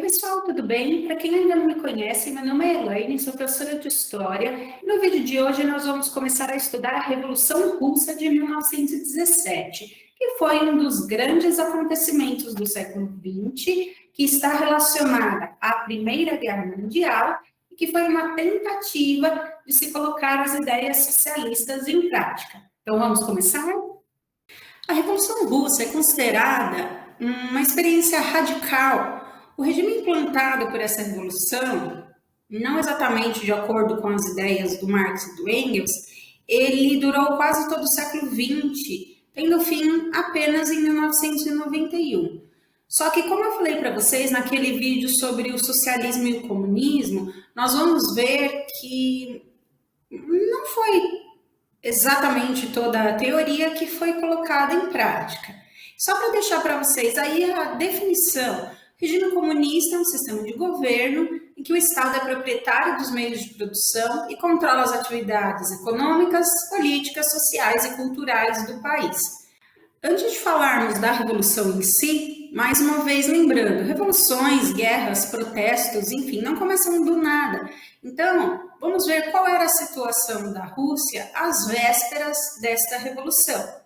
pessoal, tudo bem? Para quem ainda não me conhece, meu nome é Elaine, sou professora de História e no vídeo de hoje nós vamos começar a estudar a Revolução Russa de 1917, que foi um dos grandes acontecimentos do século XX, que está relacionada à Primeira Guerra Mundial e que foi uma tentativa de se colocar as ideias socialistas em prática. Então vamos começar? A Revolução Russa é considerada uma experiência radical. O regime implantado por essa revolução, não exatamente de acordo com as ideias do Marx e do Engels, ele durou quase todo o século XX, tendo fim apenas em 1991. Só que, como eu falei para vocês naquele vídeo sobre o socialismo e o comunismo, nós vamos ver que não foi exatamente toda a teoria que foi colocada em prática. Só para deixar para vocês aí a definição. O regime comunista é um sistema de governo em que o Estado é proprietário dos meios de produção e controla as atividades econômicas, políticas, sociais e culturais do país. Antes de falarmos da revolução em si, mais uma vez lembrando, revoluções, guerras, protestos, enfim, não começam do nada. Então, vamos ver qual era a situação da Rússia às vésperas desta revolução.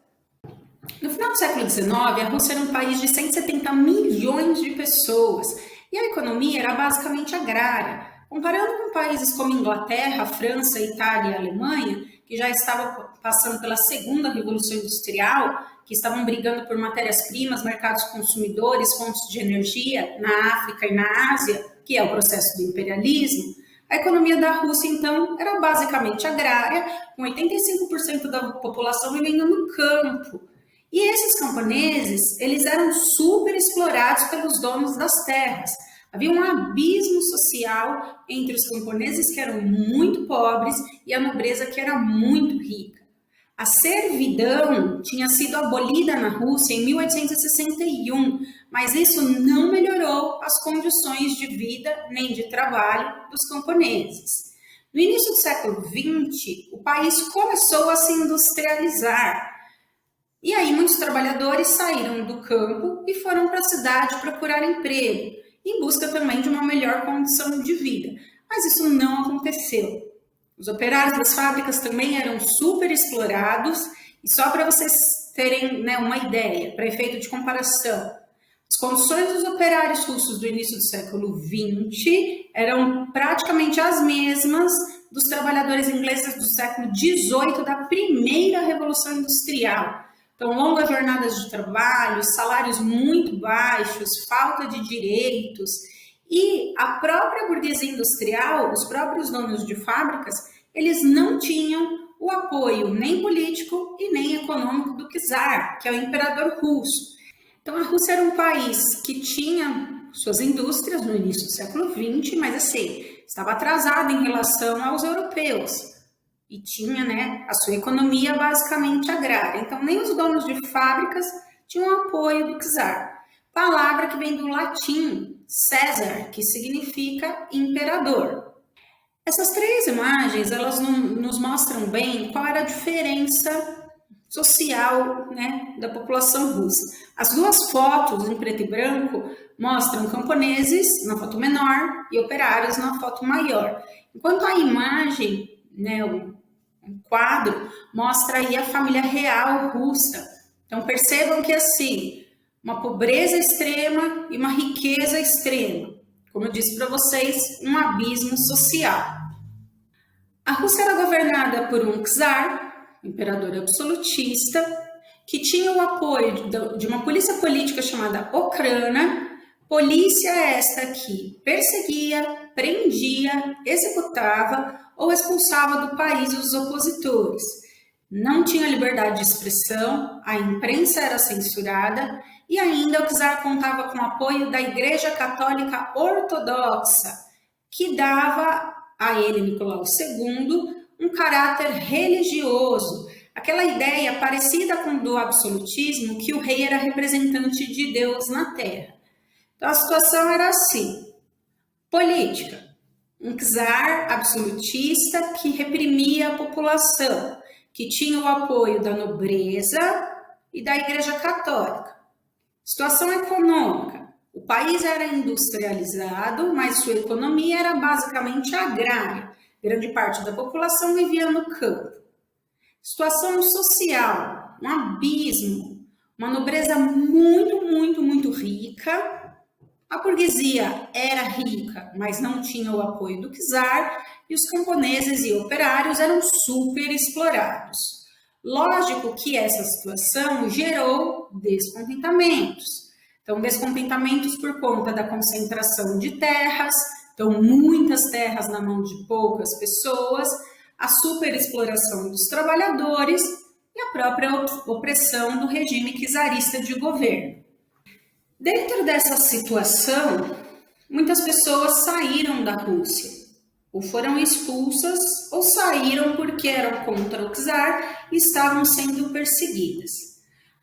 No final do século XIX, a Rússia era um país de 170 milhões de pessoas e a economia era basicamente agrária. Comparando com países como Inglaterra, França, Itália e Alemanha, que já estavam passando pela segunda revolução industrial, que estavam brigando por matérias-primas, mercados consumidores, fontes de energia na África e na Ásia, que é o processo do imperialismo, a economia da Rússia, então, era basicamente agrária, com 85% da população vivendo no campo. E esses camponeses, eles eram super explorados pelos donos das terras. Havia um abismo social entre os camponeses que eram muito pobres e a nobreza que era muito rica. A servidão tinha sido abolida na Rússia em 1861, mas isso não melhorou as condições de vida nem de trabalho dos camponeses. No início do século XX, o país começou a se industrializar. E aí muitos trabalhadores saíram do campo e foram para a cidade procurar emprego, em busca também de uma melhor condição de vida. Mas isso não aconteceu. Os operários das fábricas também eram super explorados, e só para vocês terem, uma ideia, para efeito de comparação, as condições dos operários russos do início do século XX eram praticamente as mesmas dos trabalhadores ingleses do século XVIII, da primeira Revolução Industrial. Então, longas jornadas de trabalho, salários muito baixos, falta de direitos. E a própria burguesia industrial, os próprios donos de fábricas, eles não tinham o apoio nem político e nem econômico do czar, que é o imperador russo. Então, a Rússia era um país que tinha suas indústrias no início do século XX, mas assim, estava atrasado em relação aos europeus. E tinha, a sua economia basicamente agrária. Então, nem os donos de fábricas tinham apoio do czar. Palavra que vem do latim, César, que significa imperador. Essas três imagens, elas nos mostram bem qual era a diferença social, da população russa. As duas fotos, em preto e branco, mostram camponeses na foto menor e operários na foto maior. Enquanto a imagem, um quadro, mostra aí a família real russa. Então percebam que assim, uma pobreza extrema e uma riqueza extrema. Como eu disse para vocês, um abismo social. A Rússia era governada por um czar, um imperador absolutista, que tinha o apoio de uma polícia política chamada Okhrana, polícia esta que perseguia, prendia, executava ou expulsava do país os opositores. Não tinha liberdade de expressão, a imprensa era censurada e ainda o czar contava com o apoio da Igreja Católica Ortodoxa, que dava a ele, Nicolau II, um caráter religioso, aquela ideia parecida com do absolutismo, que o rei era representante de Deus na Terra. Então a situação era assim: política, um czar absolutista que reprimia a população, que tinha o apoio da nobreza e da Igreja Católica. Situação econômica, O país era industrializado, mas sua economia era basicamente agrária. Grande parte da população vivia no campo. Situação social, um abismo, uma nobreza muito rica. A burguesia era rica, mas não tinha o apoio do czar, e os camponeses e operários eram super explorados. Lógico que essa situação gerou descontentamentos. Então, descontentamentos por conta da concentração de terras, então muitas terras na mão de poucas pessoas, a superexploração dos trabalhadores e a própria opressão do regime czarista de governo. Dentro dessa situação, muitas pessoas saíram da Rússia, ou foram expulsas, ou saíram porque eram contra o czar e estavam sendo perseguidas.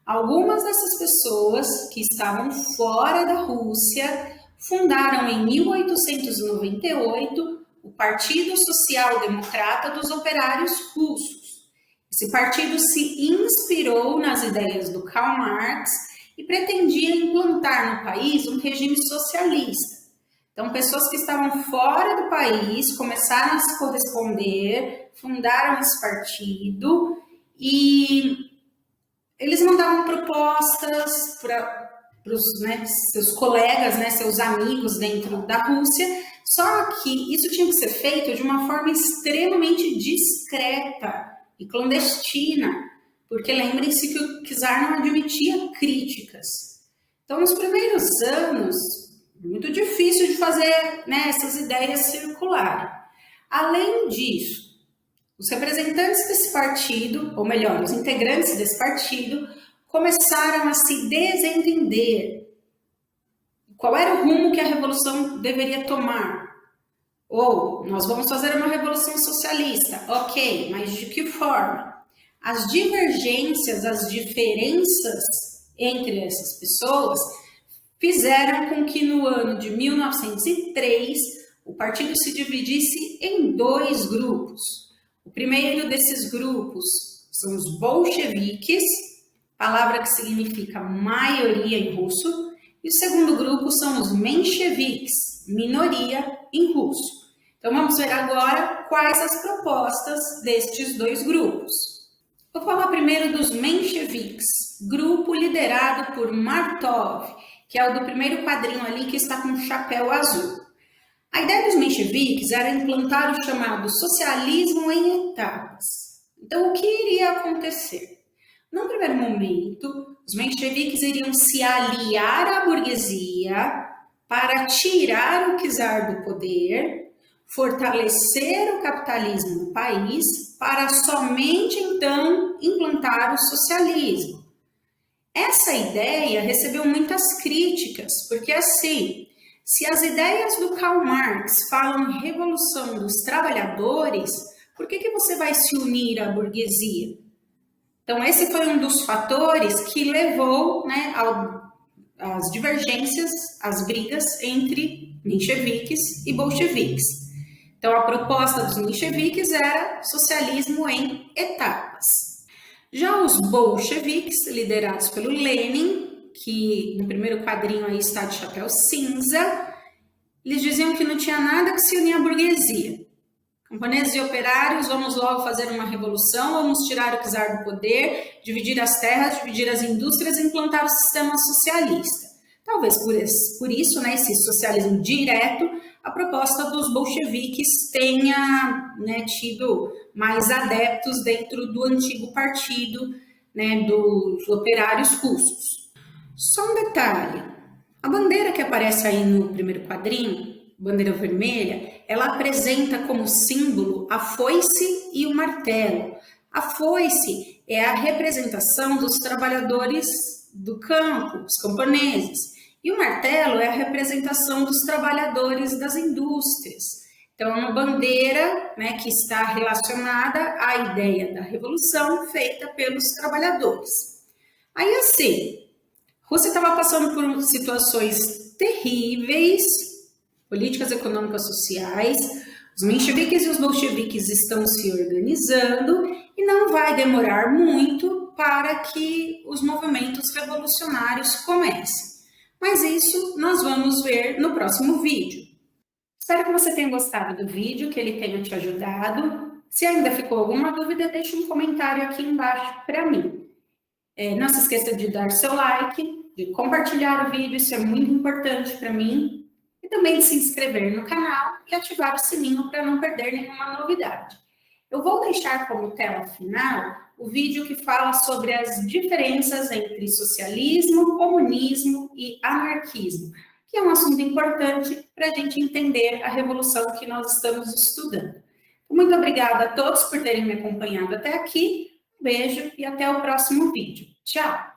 Algumas dessas pessoas que estavam fora da Rússia fundaram em 1898 o Partido Social Democrata dos Operários Russos. Esse partido se inspirou nas ideias do Karl Marx e pretendia implantar no país um regime socialista. Então, pessoas que estavam fora do país começaram a se corresponder, fundaram esse partido e eles mandavam propostas para os seus colegas, seus amigos dentro da Rússia, só que isso tinha que ser feito de uma forma extremamente discreta e clandestina, porque lembrem-se que o czar não admitia críticas. Então, nos primeiros anos, muito difícil de fazer essas ideias circularem. Além disso, os representantes desse partido, ou melhor, os integrantes desse partido, começaram a se desentender. Qual era o rumo que a revolução deveria tomar? Ou, nós vamos fazer uma revolução socialista, ok, mas de que forma? As divergências, as diferenças entre essas pessoas fizeram com que no ano de 1903 o partido se dividisse em dois grupos. O primeiro desses grupos são os bolcheviques, palavra que significa maioria em russo, e o segundo grupo são os mencheviques, minoria em russo. Então vamos ver agora quais as propostas destes dois grupos. Vou falar primeiro dos mencheviques, grupo liderado por Martov, que é o do primeiro quadrinho ali que está com um chapéu azul. A ideia dos mencheviques era implantar o chamado socialismo em etapas. Então, o que iria acontecer? Num primeiro momento, os mencheviques iriam se aliar à burguesia para tirar o czar do poder, fortalecer o capitalismo no país, para somente então implantar o socialismo. Essa ideia recebeu muitas críticas, porque assim, se as ideias do Karl Marx falam em revolução dos trabalhadores, por que você vai se unir à burguesia? Então, esse foi um dos fatores que levou às divergências, às brigas entre mencheviques e bolcheviques. Então, a proposta dos mencheviques era socialismo em etapas. Já os bolcheviques, liderados pelo Lenin, que no primeiro quadrinho aí está de chapéu cinza, eles diziam que não tinha nada que se unir à burguesia. Camponeses e operários, vamos logo fazer uma revolução, vamos tirar o czar do poder, dividir as terras, dividir as indústrias e implantar o sistema socialista. Talvez por isso, esse socialismo direto, a proposta dos bolcheviques tenha tido mais adeptos dentro do antigo partido dos operários russos. Só um detalhe, a bandeira que aparece aí no primeiro quadrinho, bandeira vermelha, ela apresenta como símbolo a foice e o martelo. A foice é a representação dos trabalhadores do campo, os camponeses, e o martelo é a representação dos trabalhadores das indústrias. Então, é uma bandeira que está relacionada à ideia da revolução feita pelos trabalhadores. Aí, assim, a Rússia estava passando por situações terríveis, políticas econômicas sociais, os mencheviques e os bolcheviques estão se organizando e não vai demorar muito para que os movimentos revolucionários comecem. Mas isso nós vamos ver no próximo vídeo. Espero que você tenha gostado do vídeo, que ele tenha te ajudado. Se ainda ficou alguma dúvida, deixe um comentário aqui embaixo para mim. Não se esqueça de dar seu like, de compartilhar o vídeo, isso é muito importante para mim. E também de se inscrever no canal e ativar o sininho para não perder nenhuma novidade. Eu vou deixar como tela final o vídeo que fala sobre as diferenças entre socialismo, comunismo e anarquismo, que é um assunto importante para a gente entender a revolução que nós estamos estudando. Muito obrigada a todos por terem me acompanhado até aqui. Um beijo e até o próximo vídeo. Tchau!